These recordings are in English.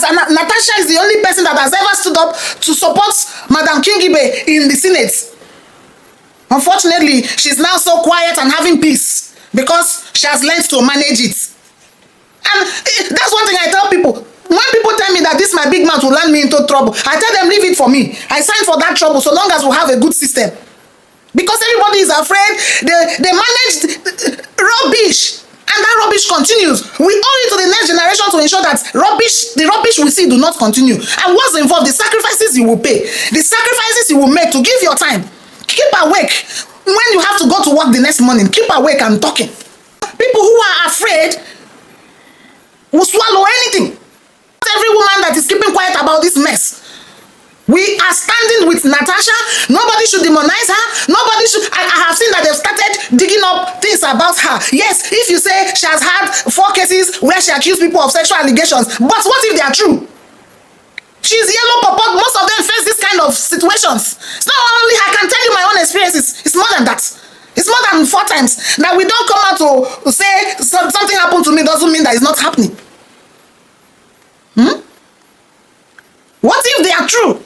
that Natasha is the only person that has ever stood up to support Madam Kingibe in the Senate. Unfortunately, she's now so quiet and having peace because she has learned to manage it. And that's one thing I tell people. When people tell me that this my big mouth will land me into trouble, I tell them leave it for me. I signed for that trouble so long as we have a good system. Because everybody is afraid, they manage rubbish, and that rubbish continues. We owe it to the next generation to ensure that the rubbish we see do not continue. And what's involved? The sacrifices you will pay, the sacrifices you will make to give your time. Keep awake. When you have to go to work the next morning, keep awake and talking. People who are afraid will swallow anything. Every woman that is keeping quiet about this mess. We are standing with Natasha. Nobody should demonize her. Nobody should. I have seen that they've started digging up things about her. Yes, if you say she has had 4 cases where she accused people of sexual allegations, but what if they are true? She's yellow purple. Most of them face this kind of situations. It's not only, I can tell you my own experiences. It's more than that. It's more than 4 times. Now we don't come out to say something happened to me doesn't mean that it's not happening. What if they are true?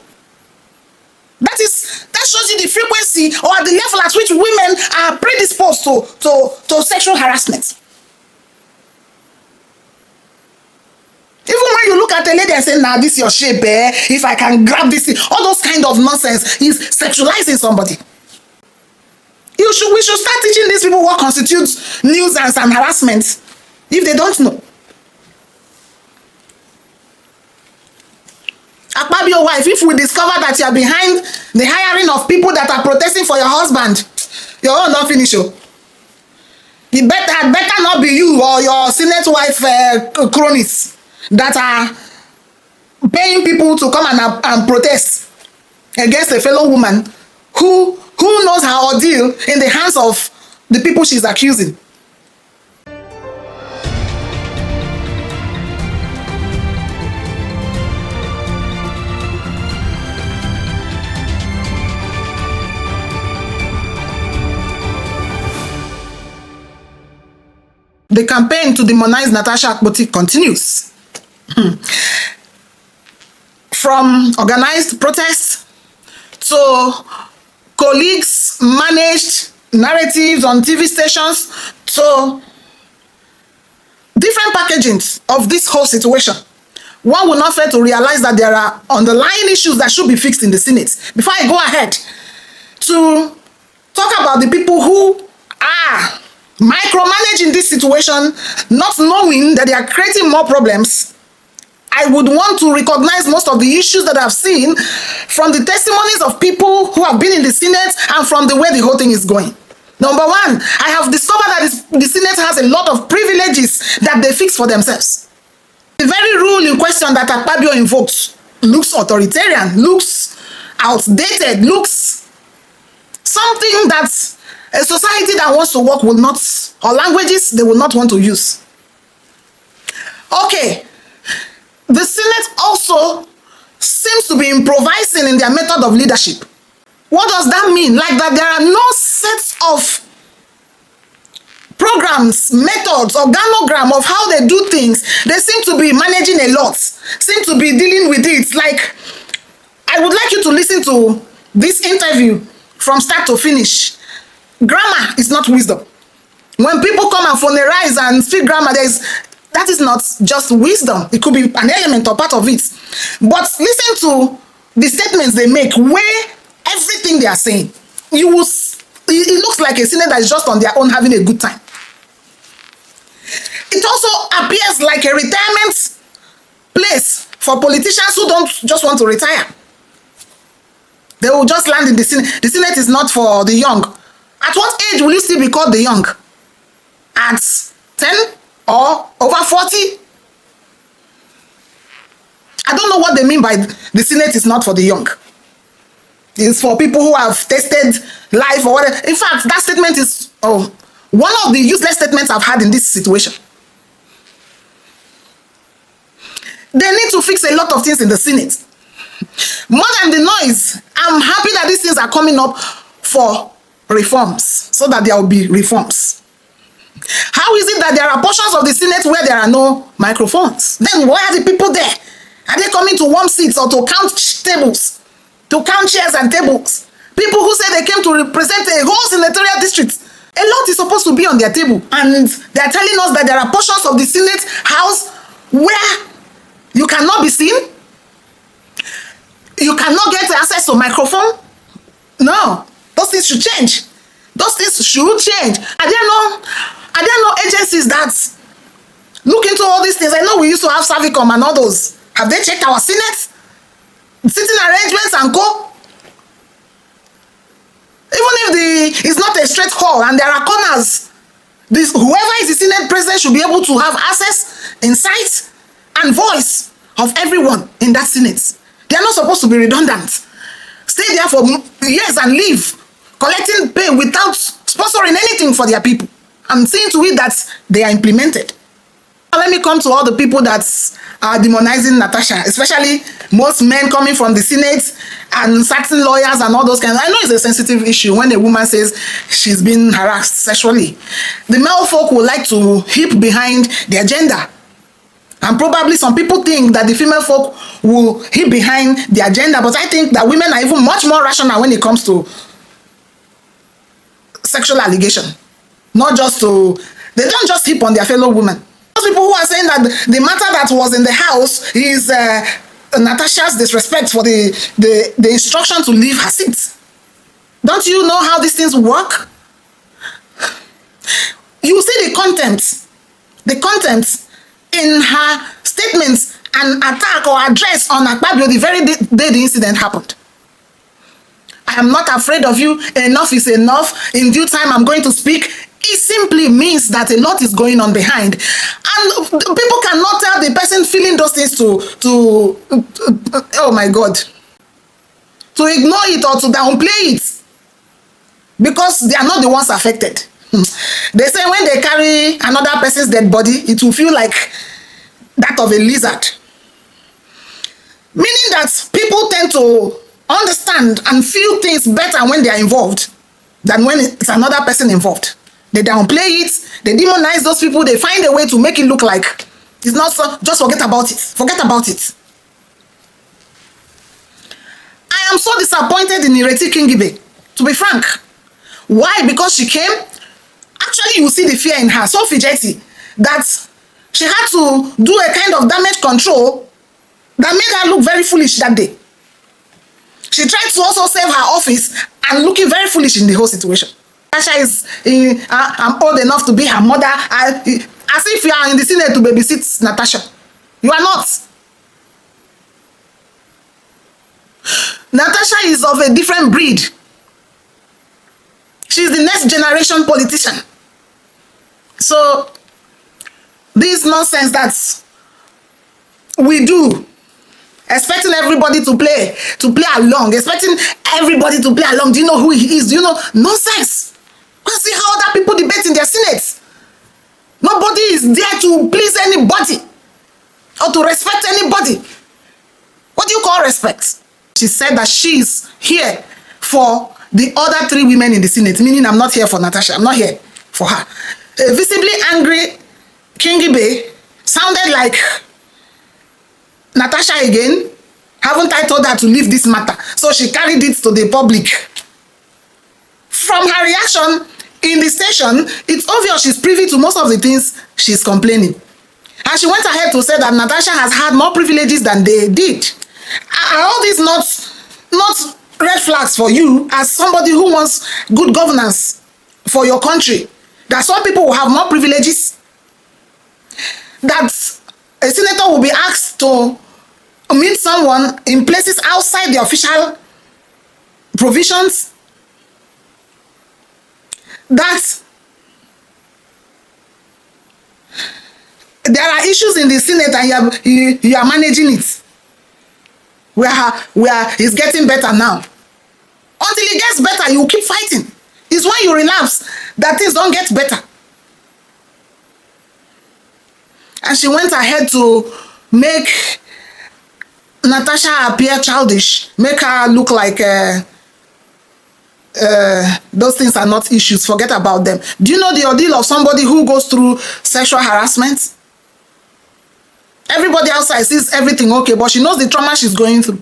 That shows you the frequency or the level at which women are predisposed to sexual harassment. Even when you look at a lady and say, nah, this is your shape, if I can grab this thing, all those kind of nonsense is sexualizing somebody. We should start teaching these people what constitutes nuisance and harassment if they don't know. Akpabio wife, if we discover that you are behind the hiring of people that are protesting for your husband, your own not finish. It better not be you or your Senate wife cronies that are paying people to come and protest against a fellow woman who knows her ordeal in the hands of the people she's accusing. The campaign to demonize Natasha Akpoti continues. From organized protests to colleagues managed narratives on TV stations to different packagings of this whole situation. One will not fail to realize that there are underlying issues that should be fixed in the Senate. Before I go ahead to talk about the people who are micromanaging this situation, not knowing that they are creating more problems, I would want to recognize most of the issues that I've seen from the testimonies of people who have been in the Senate and from the way the whole thing is going. Number one, I have discovered that the Senate has a lot of privileges that they fix for themselves. The very rule in question that Akpabio invoked looks authoritarian, looks outdated, looks something that a society that wants to work will not, or languages they will not want to use. Okay, the Senate also seems to be improvising in their method of leadership. What does that mean? Like that there are no sets of programs, methods, organogram of how they do things. They seem to be managing a lot, seem to be dealing with it. Like, I would like you to listen to this interview from start to finish. Grammar is not wisdom. When people come and phonerize and speak grammar, that is not just wisdom. It could be an element or part of it. But listen to the statements they make, where everything they are saying, it looks like a Senate that is just on their own having a good time. It also appears like a retirement place for politicians who don't just want to retire. They will just land in the Senate. The Senate is not for the young. At what age will you still be called the young? At 10 or over 40? I don't know what they mean by the Senate is not for the young. It's for people who have tasted life or whatever. In fact, that statement is one of the useless statements I've had in this situation. They need to fix a lot of things in the Senate. More than the noise, I'm happy that these things are coming up for reforms, so that there will be reforms. How is it that there are portions of the Senate where there are no microphones? Then why are the people there? Are they coming to warm seats or to count tables? To count chairs and tables? People who say they came to represent a whole senatorial district. A lot is supposed to be on their table. And they are telling us that there are portions of the Senate House where you cannot be seen. You cannot get access to microphone. No, those things should change. Those things should change. Are there no agencies that look into all these things? I know we used to have Servicom and all those. Have they checked our Senate? Sitting arrangements and co? Even if it's not a straight hall and there are corners, whoever is the Senate president should be able to have access, insight, and voice of everyone in that Senate. They are not supposed to be redundant. Stay there for years and leave, collecting pay without sponsoring anything for their people, and seeing to it that they are implemented. Now let me come to all the people that are demonizing Natasha, especially most men coming from the Senate and certain lawyers and all those kinds. I know it's a sensitive issue when a woman says she's been harassed sexually. The male folk would like to heap behind the agenda. And probably some people think that the female folk will heap behind the agenda, but I think that women are even much more rational when it comes to sexual allegation. They don't just heap on their fellow women. Those people who are saying that the matter that was in the house is Natasha's disrespect for the instruction to leave her seat. Don't you know how these things work? You see the contempt in her statements and attack or address on Akpabio the very day the incident happened. I am not afraid of you. Enough is enough. In due time, I'm going to speak. It simply means that a lot is going on behind. And people cannot tell the person feeling those things to oh my God, to ignore it or to downplay it, because they are not the ones affected. They say when they carry another person's dead body, it will feel like that of a lizard. Meaning that people tend to understand and feel things better when they are involved than when it's another person involved. They downplay it, they demonize those people, they find a way to make it look like it's not so, just forget about it. Forget about it. I am so disappointed in Ireti Kingibe, to be frank. Why? Because she came. Actually, you see the fear in her, so fidgety, that she had to do a kind of damage control that made her look very foolish that day. She tried to also save her office and looking very foolish in the whole situation. Natasha is, I'm old enough to be her mother, as if you are in the Senate to babysit Natasha. You are not. Natasha is of a different breed. She's the next generation politician. So, this nonsense that we do, expecting everybody to play along, expecting everybody to play along. Do you know who he is? Do you know? Nonsense. Go see how other people debate in their Senate. Nobody is there to please anybody or to respect anybody. What do you call respect? She said that she's here for the other three women in the Senate, meaning I'm not here for Natasha. I'm not here for her. A visibly angry Kingibe sounded like Natasha again. Haven't I told her to leave this matter? So she carried it to the public. From her reaction in the station, it's obvious she's privy to most of the things she's complaining. And she went ahead to say that Natasha has had more privileges than they did. Are all these not red flags for you as somebody who wants good governance for your country? That some people will have more privileges? That a senator will be asked to meet someone in places outside the official provisions? That there are issues in the Senate and you are managing it. Where it's getting better now. Until it gets better, you keep fighting. It's when you relapse that things don't get better. And she went ahead to make Natasha appear childish, make her look like those things are not issues, forget about them. Do you know the ordeal of somebody who goes through sexual harassment? Everybody outside sees everything okay, but she knows the trauma she's going through.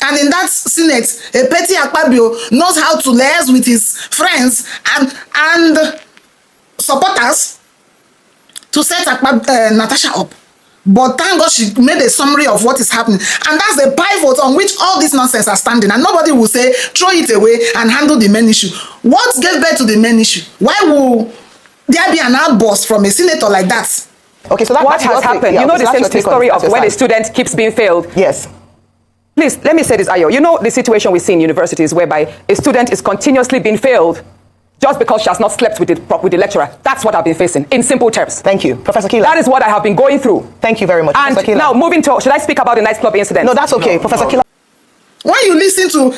And in that Senate, a petty Akpabio knows how to liaise with his friends and supporters to set Natasha up. But thank God she made a summary of what is happening. And that's the pivot on which all this nonsense are standing. And nobody will say, throw it away and handle the main issue. What gave birth to the main issue? Why will there be an outburst from a senator like that? Okay, so what has happened? You know the same story of when a student keeps being failed. Yes. Please, let me say this, Ayo. You know the situation we see in universities whereby a student is continuously being failed just because she has not slept with the lecturer. That's what I've been facing, in simple terms. Thank you. Professor Kila. That is what I have been going through. Thank you very much, and Professor Kila. Now, moving to, should I speak about the nightclub incident? No, that's okay. Professor Kila. When you listen to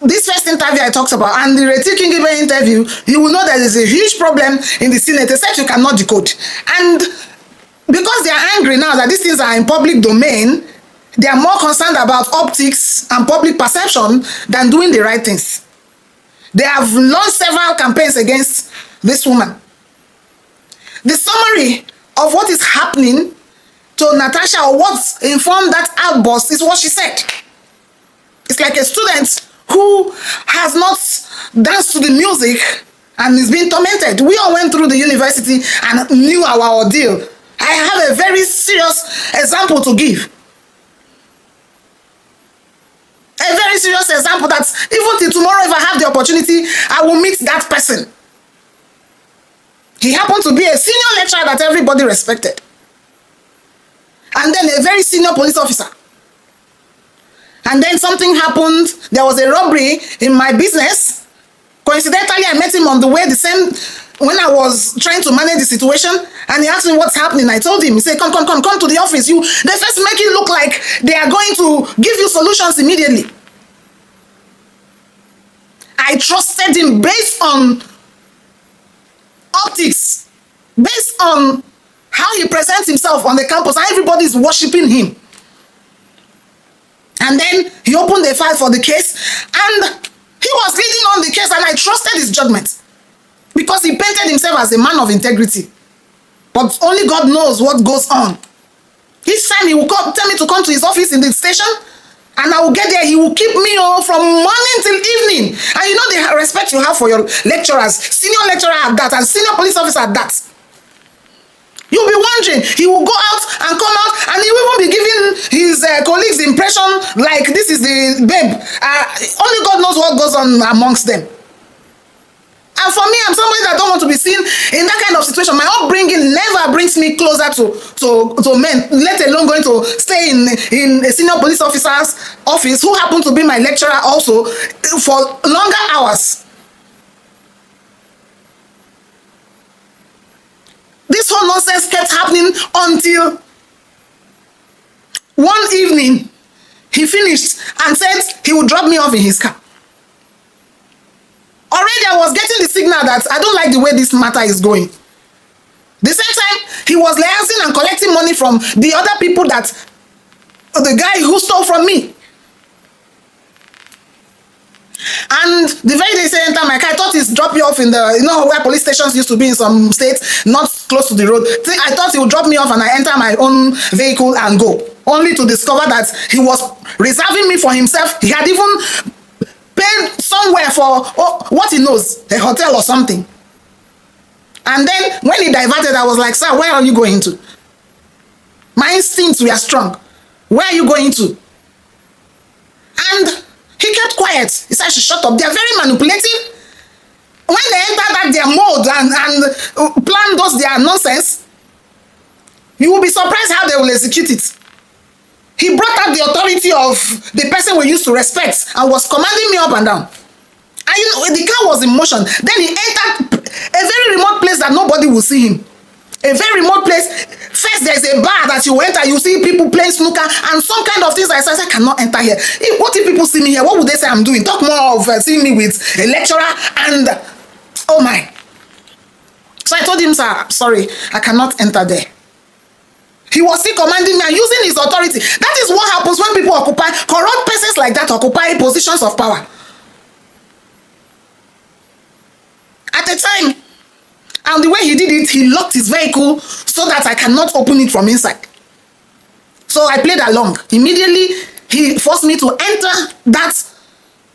this first interview I talked about and the Reti Kingibe interview, you will know that there's a huge problem in the Senate, except you cannot decode. And because they are angry now that these things are in public domain, they are more concerned about optics and public perception than doing the right things. They have launched several campaigns against this woman. The summary of what is happening to Natasha, or what informed that outburst, is what she said. It's like a student who has not danced to the music and is being tormented. We all went through the university and knew our ordeal. I have a very serious example to give. A very serious example that even till tomorrow, if I have the opportunity, I will meet that person. He happened to be a senior lecturer that everybody respected. And then a very senior police officer. And then something happened. There was a robbery in my business. Coincidentally, I met him on the way when I was trying to manage the situation, and he asked me what's happening. I told him, he said, come to the office. They first make it look like they are going to give you solutions immediately. I trusted him based on optics, based on how he presents himself on the campus, and everybody is worshiping him. And then he opened a file for the case, and he was leading on the case, and I trusted his judgment. Because he painted himself as a man of integrity. But only God knows what goes on. Each time he will tell me to come to his office in the station, and I will get there, he will keep me on from morning till evening. And you know the respect you have for your lecturers. Senior lecturer at that, and senior police officer at that. You'll be wondering, he will go out and come out, and he will even be giving his colleagues the impression like this is the babe. Only God knows what goes on amongst them. And for me, I'm somebody that don't want to be seen in that kind of situation. My upbringing never brings me closer to men, let alone going to stay in a senior police officer's office who happened to be my lecturer also for longer hours. This whole nonsense kept happening until one evening he finished and said he would drop me off in his car. Already I was getting the signal that I don't like the way this matter is going. The same time, he was liaising and collecting money from the other people that the guy who stole from me. And the very day he enter my car, I thought he'd drop you off in the, you know where police stations used to be in some states, not close to the road. I thought he would drop me off and I enter my own vehicle and go. Only to discover that he was reserving me for himself. He had even paid somewhere for what he knows, a hotel or something. And then when he diverted, I was like, sir, where are you going to? My instincts were strong. Where are you going to? And he kept quiet. He said, shut up. They are very manipulative. When they enter that their mode and plan those their nonsense, you will be surprised how they will execute it. He brought up the authority of the person we used to respect and was commanding me up and down. And you know, the car was in motion. Then he entered a very remote place that nobody will see him. A very remote place. First, there's a bar that you enter, you see people playing snooker and some kind of things. I said, I cannot enter here. What if people see me here? What would they say I'm doing? Talk more of seeing me with a lecturer and, oh my. So I told him, sir, sorry, I cannot enter there. He was still commanding me and using his authority. That is what happens when people occupy, corrupt persons like that occupy positions of power. At the time, And the way he did it, he locked his vehicle so that I cannot open it from inside. So I played along. Immediately, he forced me to enter that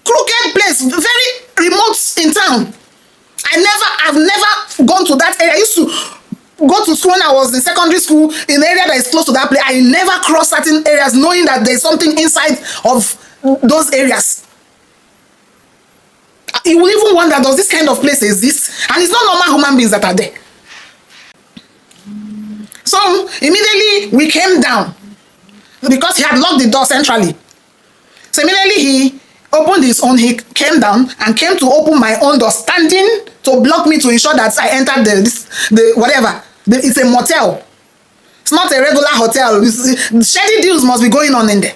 crooked place, very remote in town. I've never gone to that area. I used to go to school when I was in secondary school in an area that is close to that place. I never crossed certain areas knowing that there's something inside of those areas. You will even wonder, does this kind of place exist? And it's not normal human beings that are there. So immediately we came down because he had locked the door centrally. So immediately he opened his own, he came down and came to open my own door, standing to block me to ensure that I entered it's a motel. It's not a regular hotel. Shady deals must be going on in there.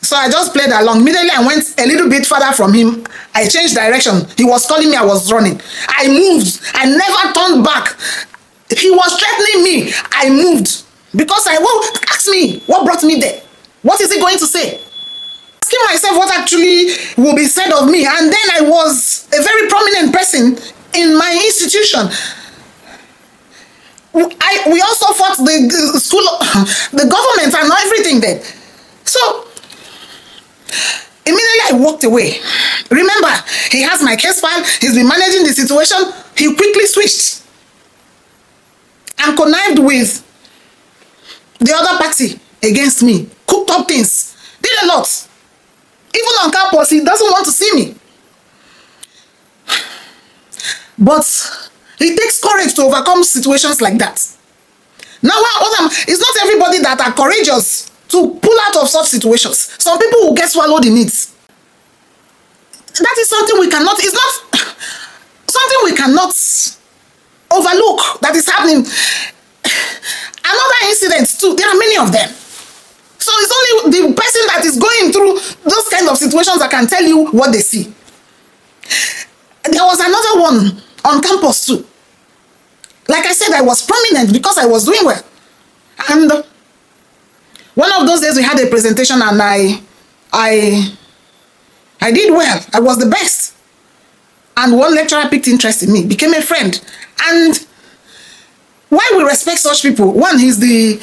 So I just played along. Immediately I went a little bit further from him. I changed direction. He was calling me, I was running. I moved. I never turned back. He was threatening me. I moved. Because ask me, what brought me there? What is he going to say? Asking myself what actually will be said of me. And then I was a very prominent person in my institution. We also fought the school, the government and everything then. So immediately I walked away. Remember, he has my case file. He's been managing the situation. He quickly switched and connived with the other party against me. Cooked up things. Did a lot. Even on campus, he doesn't want to see me. But it takes courage to overcome situations like that. Now, it's not everybody that are courageous to pull out of such situations. Some people will get swallowed in it. That is something we cannot, it's not something we cannot overlook that is happening. Another incident too, there are many of them. So it's only the person that is going through those kind of situations that can tell you what they see. There was another one on campus too. Like I said, I was prominent because I was doing well. And one of those days we had a presentation and I did well. I was the best. And one lecturer picked interest in me, became a friend. And why we respect such people? One, he's the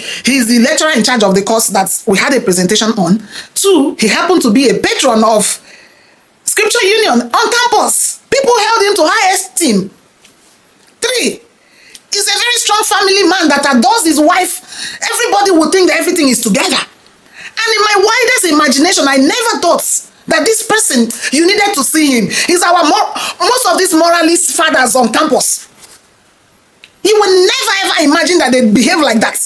lecturer in charge of the course that we had a presentation on. Two, he happened to be a patron of Scripture Union on campus. People held him to high esteem. Three, he's a very strong family man that adores his wife. Everybody would think that everything is together. And in my widest imagination, I never thought that this person, you needed to see him. He's most of these moralist fathers on campus. You would never ever imagine that they'd behave like that.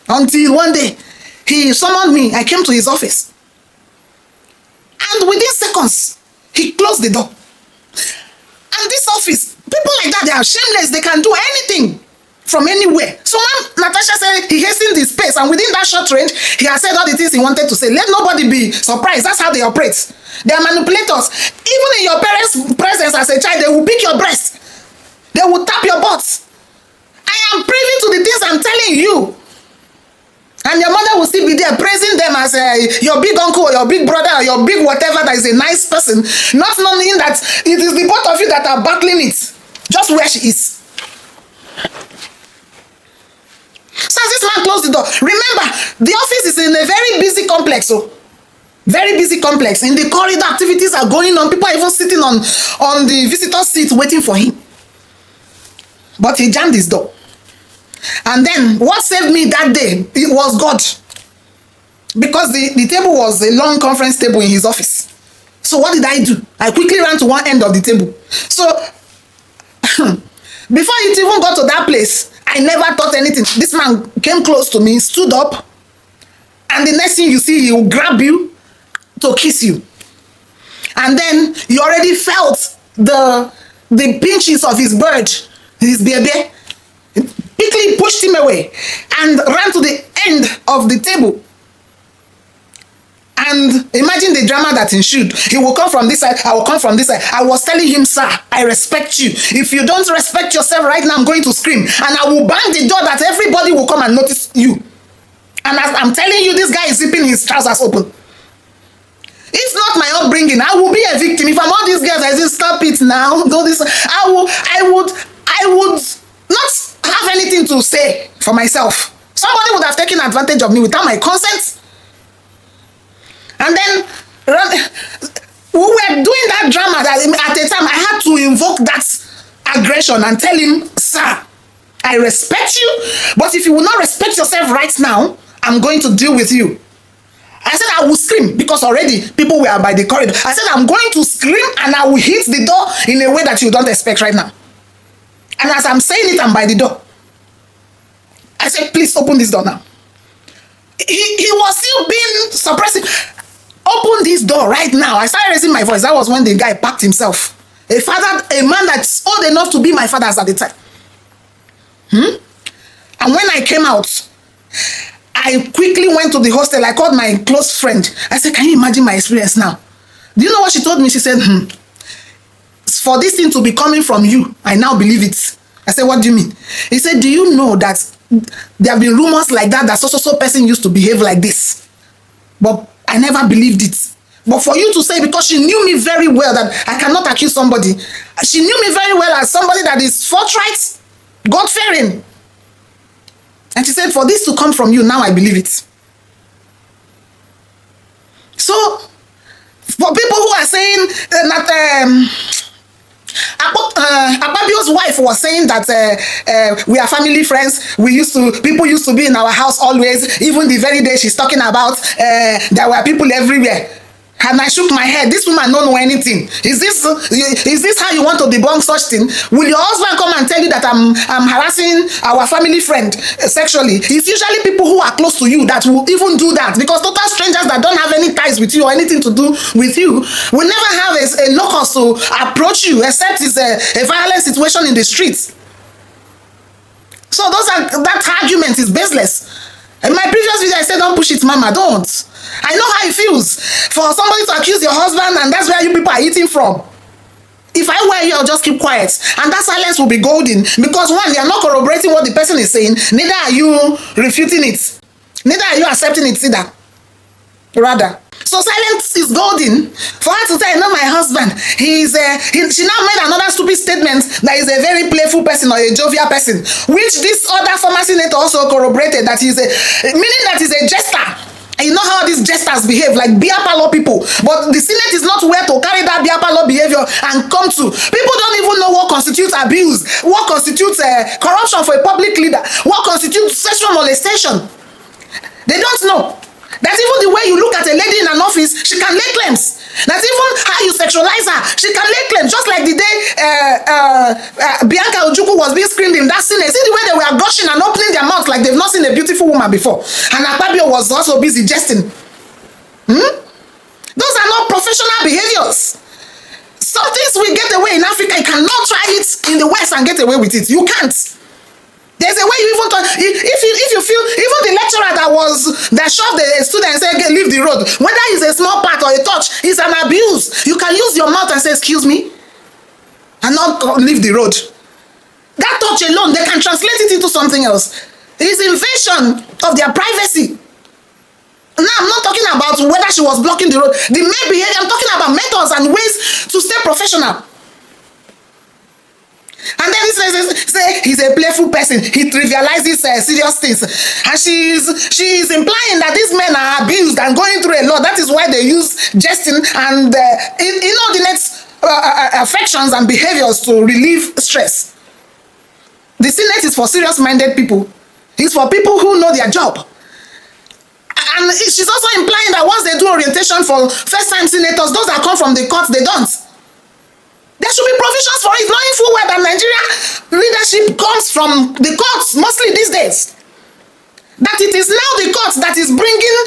Until one day, he summoned me. I came to his office. And within seconds, he closed the door. And this office, people like that, they are shameless. They can do anything from anywhere. So when Natasha said he hastened his pace, and within that short range, he has said all the things he wanted to say. Let nobody be surprised. That's how they operate. They are manipulators. Even in your parents' presence as a child, they will pick your breast. They will tap your butt. I am privy to the things I'm telling you. And your mother will still be there praising them as your big uncle or your big brother or your big whatever that is a nice person, not knowing that it is the both of you that are battling it, just where she is. So as this man closed the door, remember, the office is in a very busy complex. So very busy complex. In the corridor, activities are going on. People are even sitting on the visitor seat waiting for him. But he jammed his door. And then what saved me that day, it was God. Because the table was a long conference table in his office. So what did I do? I quickly ran to one end of the table. So before it even got to that place, I never thought anything. This man came close to me, stood up, and the next thing you see, he will grab you to kiss you. And then you already felt the pinches of his bird, his baby. Quickly pushed him away and ran to the end of the table. And imagine the drama that ensued. He will come from this side, I will come from this side. I was telling him, sir, I respect you. If you don't respect yourself right now, I'm going to scream. And I will bang the door that everybody will come and notice you. And as I'm telling you, this guy is zipping his trousers open. It's not my upbringing. I will be a victim. If I'm all these girls, I say, stop it now. Do this. I would not have anything to say for myself. Somebody would have taken advantage of me without my consent. And then we were doing that drama that at the time I had to invoke that aggression and tell him, sir, I respect you, but if you will not respect yourself right now, I'm going to deal with you. I said I will scream because already people were by the corridor. I said I'm going to scream and I will hit the door in a way that you don't expect right now. And as I'm saying it, I'm by the door. I said, please open this door now. He was still being suppressive. Open this door right now. I started raising my voice. That was when the guy packed himself. A man that's old enough to be my father at the time. And when I came out, I quickly went to the hostel. I called my close friend. I said, can you imagine my experience now? Do you know what she told me? She said, for this thing to be coming from you, I now believe it. I said, what do you mean? He said, do you know that there have been rumors like that so person used to behave like this? But I never believed it. But for you to say, because she knew me very well, that I cannot accuse somebody. She knew me very well as somebody that is forthright, God-fearing. And she said, for this to come from you, now I believe it. So, for people who are saying that Akpabio's wife was saying that we are family friends, people used to be in our house always, even the very day she's talking about, there were people everywhere. And I shook my head. This woman don't know anything. Is this how you want to debunk such thing? Will your husband come and tell you that I'm harassing our family friend sexually? It's usually people who are close to you that will even do that, because total strangers that don't have any ties with you or anything to do with you will never have a locus to approach you, except it's a violent situation in the streets. So that argument is baseless. In my previous video, I said, don't push it, mama, don't. I know how it feels for somebody to accuse your husband, and that's where you people are eating from. If I were you, I'll just keep quiet. And that silence will be golden, because one, you are not corroborating what the person is saying, neither are you refuting it. Neither are you accepting it either. Rather. So silence is golden. For her to say, I know my husband, she now made another stupid statement that he's a very playful person or a jovial person, which this other former senator also corroborated, that meaning that he's a jester. And you know how these jesters behave, like beer parlor people. But the Senate is not where to carry that beer parlor behavior and come to. People don't even know what constitutes abuse, what constitutes corruption for a public leader, what constitutes sexual molestation. They don't know. That even the way you look at a lady in an office, she can lay claims. That even how you sexualize her, she can lay claims. Just like the day Bianca Ojukwu was being screened in that scene. See the way they were gushing and opening their mouths like they've not seen a beautiful woman before. And Akpabio was also busy jesting. Those are not professional behaviors. Some things we get away in Africa, you cannot try it in the West and get away with it. You can't. There's a way you even talk. If you feel, even the lecturer that shoved the student and said, okay, leave the road, whether it's a small part or a touch, it's an abuse. You can use your mouth and say, excuse me, and not leave the road. That touch alone, they can translate it into something else. It's invasion of their privacy. Now, I'm not talking about whether she was blocking the road. The main behavior, I'm talking about methods and ways to stay professional. And then he says he's a playful person. He trivializes serious things. And she's implying that these men are abused and going through a lot. That is why they use jesting and inordinate affections and behaviors to relieve stress. The Senate is for serious-minded people. It's for people who know their job. And she's also implying that once they do orientation for first-time senators, those that come from the courts, they don't. There should be provisions for it, knowing full well that Nigeria leadership comes from the courts, mostly these days. That it is now the courts that is bringing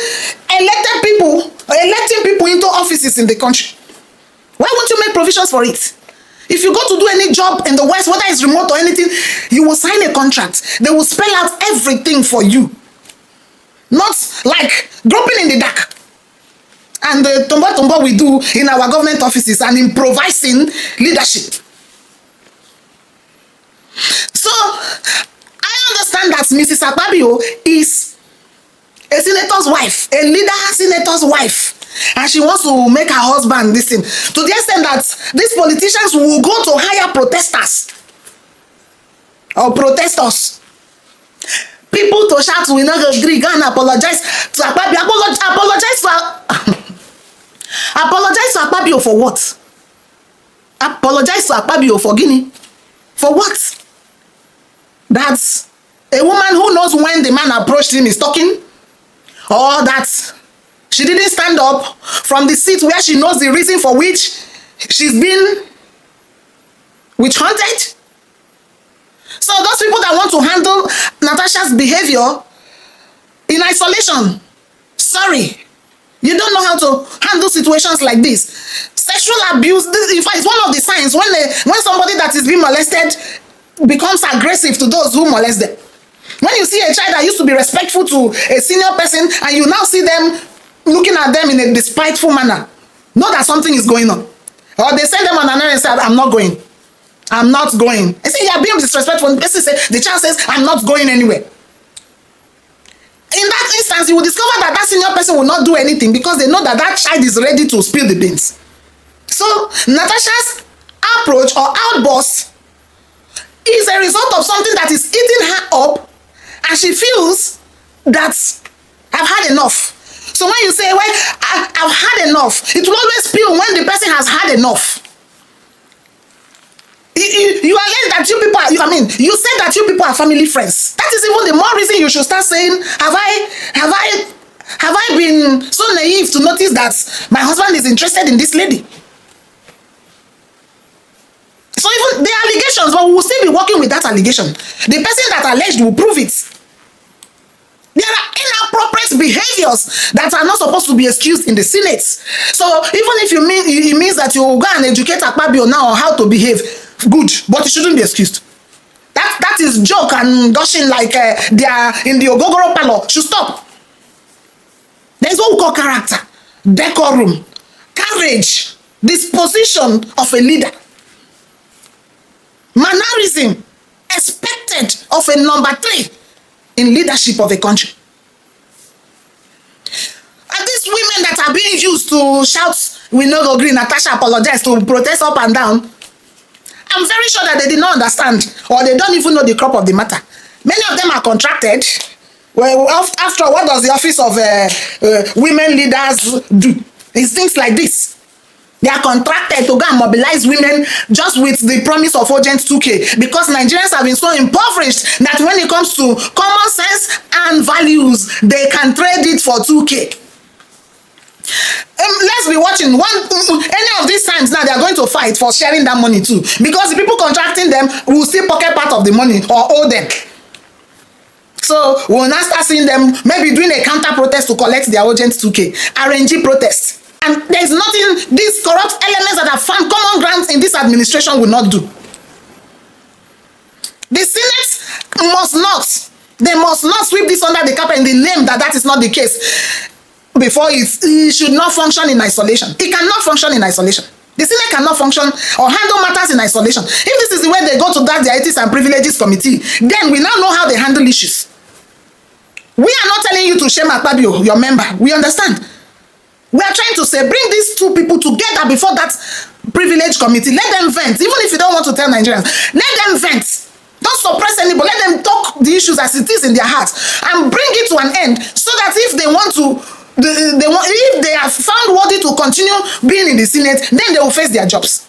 electing people into offices in the country. Why won't you make provisions for it? If you go to do any job in the West, whether it's remote or anything, you will sign a contract. They will spell out everything for you. Not like groping in the dark. And the tombo we do in our government offices and improvising leadership. So, I understand that Mrs. Akpabio is a senator's wife, a leader senator's wife. And she wants to make her husband listen. To the extent that these politicians will go to hire protesters or protesters. People to shout, we not agree, go and apologize to Akpabio. Apologize to Akpabio for what? Apologize to Akpabio for Guinea. For what? That's a woman who knows when the man approached him is talking, or that she didn't stand up from the seat where she knows the reason for which she's been witch hunted. So those people that want to handle Natasha's behavior in isolation, sorry, you don't know how to handle situations like this. Sexual abuse, in fact, it's one of the signs when somebody that is being molested becomes aggressive to those who molest them. When you see a child that used to be respectful to a senior person and you now see them looking at them in a despiteful manner, know that something is going on. Or they send them on an errand and say, I'm not going. I'm not going. I say, you're being disrespectful. The child says, I'm not going anywhere. In that instance, you will discover that that senior person will not do anything because they know that that child is ready to spill the beans. So, Natasha's approach or outburst is a result of something that is eating her up, and she feels that I've had enough. So when you say, well, I've had enough, it will always spill when the person has had enough. You allege that you people are, you say that you people are family friends. That is even the more reason you should start saying, have I been so naive to notice that my husband is interested in this lady? So even the allegations, but we will still be working with that allegation. The person that alleged will prove it. There are inappropriate behaviors that are not supposed to be excused in the Senate. So even if it means that you go and educate Akpabio now on how to behave, good, but it shouldn't be excused. That is joke and gushing like they are in the Ogogoro parlor. Should stop. There is what we call character, decorum, courage, disposition of a leader, mannerism expected of a number 3 in leadership of a country. And these women that are being used to shout, we no go green, Natasha apologize, to protest up and down, I'm very sure that they did not understand, or they don't even know the crop of the matter. Many of them are contracted. Well, after all, what does the office of women leaders do? It's things like this. They are contracted to go and mobilize women just with the promise of urgent 2K, because Nigerians have been so impoverished that when it comes to common sense and values, they can trade it for 2K. Let's be watching. Any of these times now, they are going to fight for sharing that money too, because the people contracting them will still pocket part of the money or owe them. So we'll now start seeing them maybe doing a counter protest to collect their urgent 2K, RNG protest. And there's nothing these corrupt elements that have found common ground in this administration will not do. The Senate must not sweep this under the carpet in the name that is not the case. Before it should not function in isolation. It cannot function in isolation. The Senate cannot function or handle matters in isolation. If this is the way they go to that the Ethics and Privileges Committee, then we now know how they handle issues. We are not telling you to shame Akpabio, your member. We understand. We are trying to say, bring these two people together before that privilege committee. Let them vent. Even if you don't want to tell Nigerians, let them vent. Don't suppress anybody. Let them talk the issues as it is in their hearts and bring it to an end, so that if they want to, if they are found worthy to continue being in the Senate, then they will face their jobs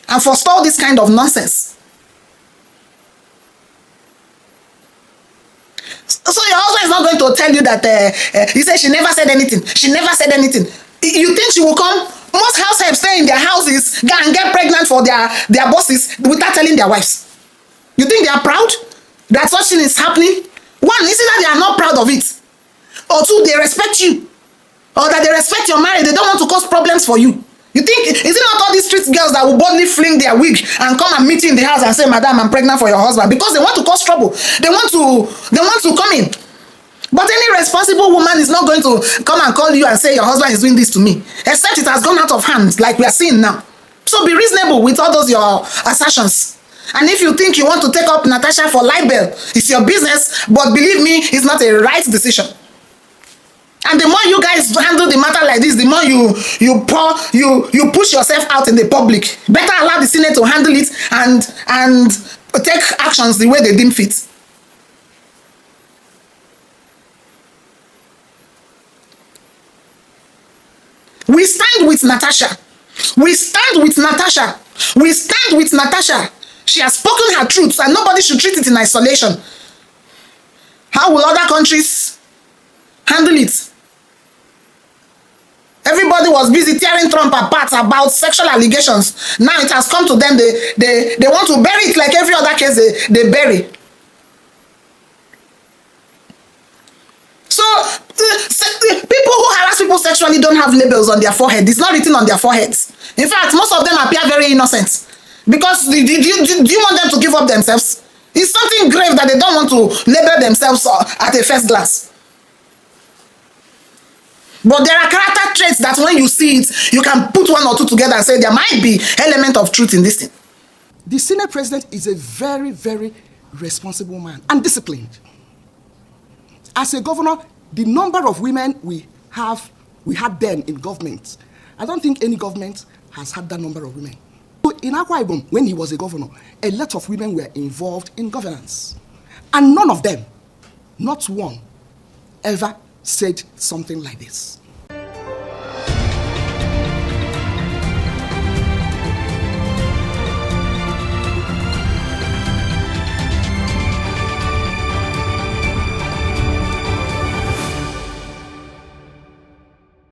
and forestall this kind of nonsense. So your husband is not going to tell you that he said she never said anything. She never said anything. You think she will come? Most househelps stay in their houses and get pregnant for their bosses without telling their wives. You think they are proud that such thing is happening? One, is it that they are not proud of it? Or two, they respect you. Or that they respect your marriage. They don't want to cause problems for you. You think, is it not all these street girls that will boldly fling their wig and come and meet you in the house and say, Madam, I'm pregnant for your husband? Because they want to cause trouble. They want to come in. But any responsible woman is not going to come and call you and say, your husband is doing this to me. Except it has gone out of hand, like we are seeing now. So be reasonable with all those your assertions. And if you think you want to take up Natasha for libel, it's your business. But believe me, it's not a right decision. And the more you guys handle the matter like this, the more you push yourself out in the public. Better allow the Senate to handle it and take actions the way they deem fit. We stand with Natasha. We stand with Natasha. We stand with Natasha. She has spoken her truth and nobody should treat it in isolation. How will other countries handle it? Everybody was busy tearing Trump apart about sexual allegations. Now it has come to them. They want to bury it like every other case they bury. So people who harass people sexually don't have labels on their forehead. It's not written on their foreheads. In fact, most of them appear very innocent. Because do you want them to give up themselves? It's something grave that they don't want to label themselves at a first glance. But there are character traits that when you see it, you can put one or two together and say there might be element of truth in this thing. The Senate president is a very, very responsible man and disciplined. As a governor, the number of women we had then in government, I don't think any government has had that number of women. In Akwa Ibom, when he was a governor, a lot of women were involved in governance. And none of them, not one, ever said something like this.